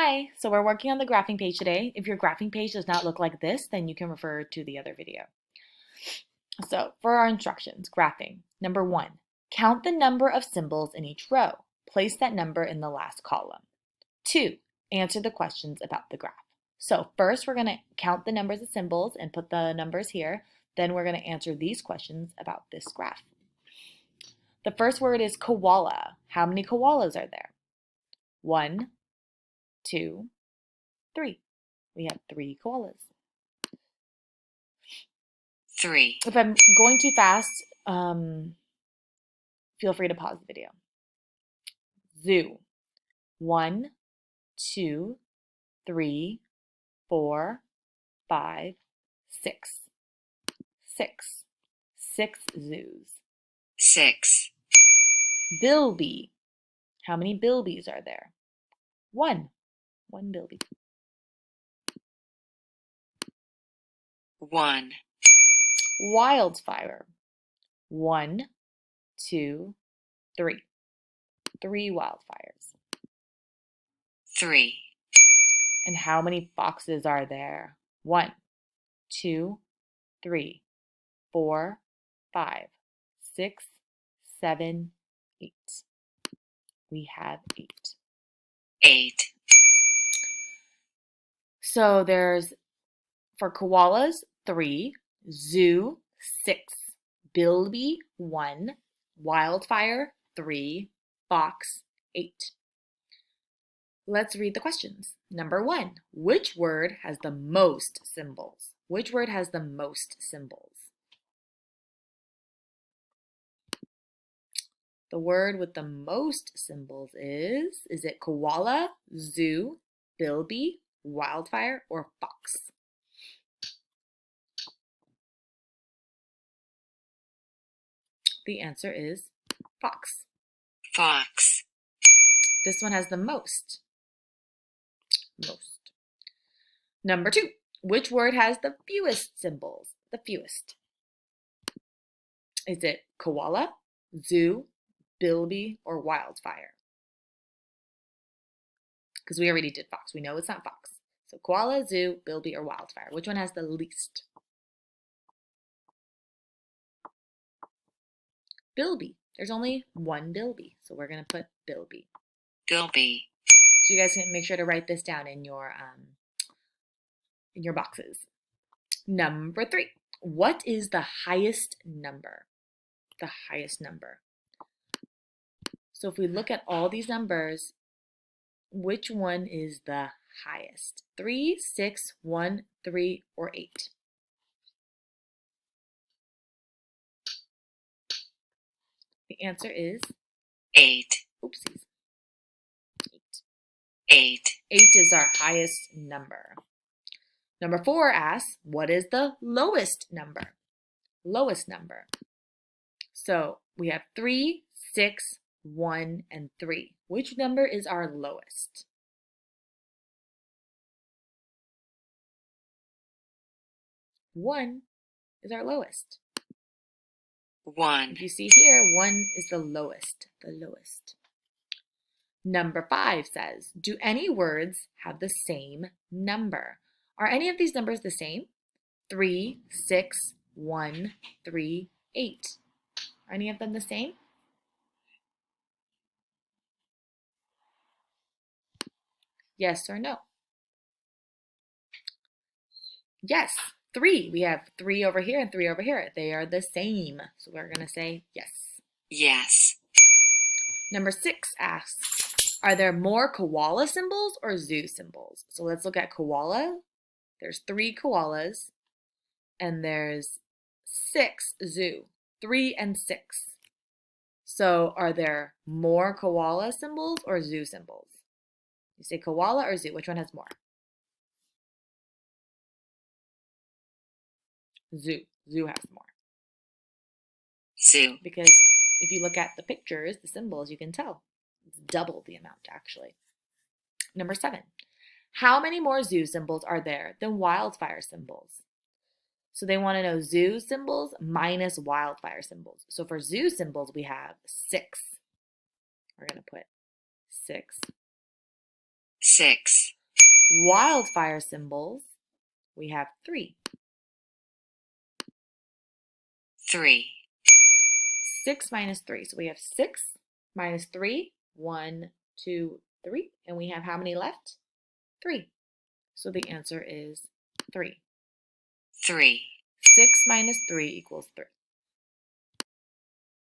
Hi, so we're working on the graphing page today. If your graphing page does not look like this, then you can refer to the other video. So for our instructions, graphing. Number 1, count the number of symbols in each row. Place that number in the last column. 2, answer the questions about the graph. So first we're going to count the numbers of symbols and put the numbers here. Then we're going to answer these questions about this graph. The first word is koala. How many koalas are there? 1, 2, 3. We have 3 koalas. 3. If I'm going too fast, feel free to pause the video. Zoo. 1, 2, 3, 4, 5, 6. 6. 6 zoos. 6. Bilby. How many bilbies are there? 1. 1 bilby. 1. Wildfire. 1, 2, 3. 3 wildfires. 3. And how many foxes are there? 1, 2, 3, 4, 5, 6, 7, 8. We have 8. 8. So there's, for koalas, 3, zoo, 6, bilby, 1, wildfire, 3, fox, 8. Let's read the questions. Number 1, which word has the most symbols? Which word has the most symbols? The word with the most symbols is it koala, zoo, bilby, wildfire, or fox? The answer is fox. Fox. This one has the most. Most. Number 2, which word has the fewest symbols? The fewest. Is it koala, zoo, bilby, or wildfire? Because we already did fox. We know it's not fox. So koala, zoo, bilby, or wildfire. Which one has the least? Bilby. There's only 1 bilby. So we're going to put bilby. Bilby. So you guys can make sure to write this down in your boxes. Number 3. What is the highest number? The highest number. So if we look at all these numbers, which one is the highest? 3, 6, 1, 3, or 8? The answer is 8. oopsies. 8. 8. 8 is our highest number. Number 4 asks, what is the lowest number? Lowest number. So we have 3, 6, 1, and 3. Which number is our lowest? One is our lowest. 1. If you see here, 1 is the lowest. The lowest. Number 5 says, do any words have the same number? Are any of these numbers the same? 3, 6, 1, 3, 8. Are any of them the same? Yes or no? Yes, 3. We have 3 over here and 3 over here. They are the same. So we're going to say yes. Yes. Number 6 asks, are there more koala symbols or zoo symbols? So let's look at koala. There's 3 koalas and there's 6 zoo. 3 and 6. So are there more koala symbols or zoo symbols? You say koala or zoo? Which one has more? Zoo. Zoo has more. Zoo. Because if you look at the pictures, the symbols, you can tell. It's double the amount, actually. Number 7. How many more zoo symbols are there than wildfire symbols? So they want to know zoo symbols minus wildfire symbols. So for zoo symbols, we have 6. We're going to put 6. 6. Wildfire symbols, we have 3. 3. 6 minus 3. So we have 6 minus 3. 1, 2, 3. And we have how many left? 3. So the answer is 3. 3. 6 minus 3 equals 3.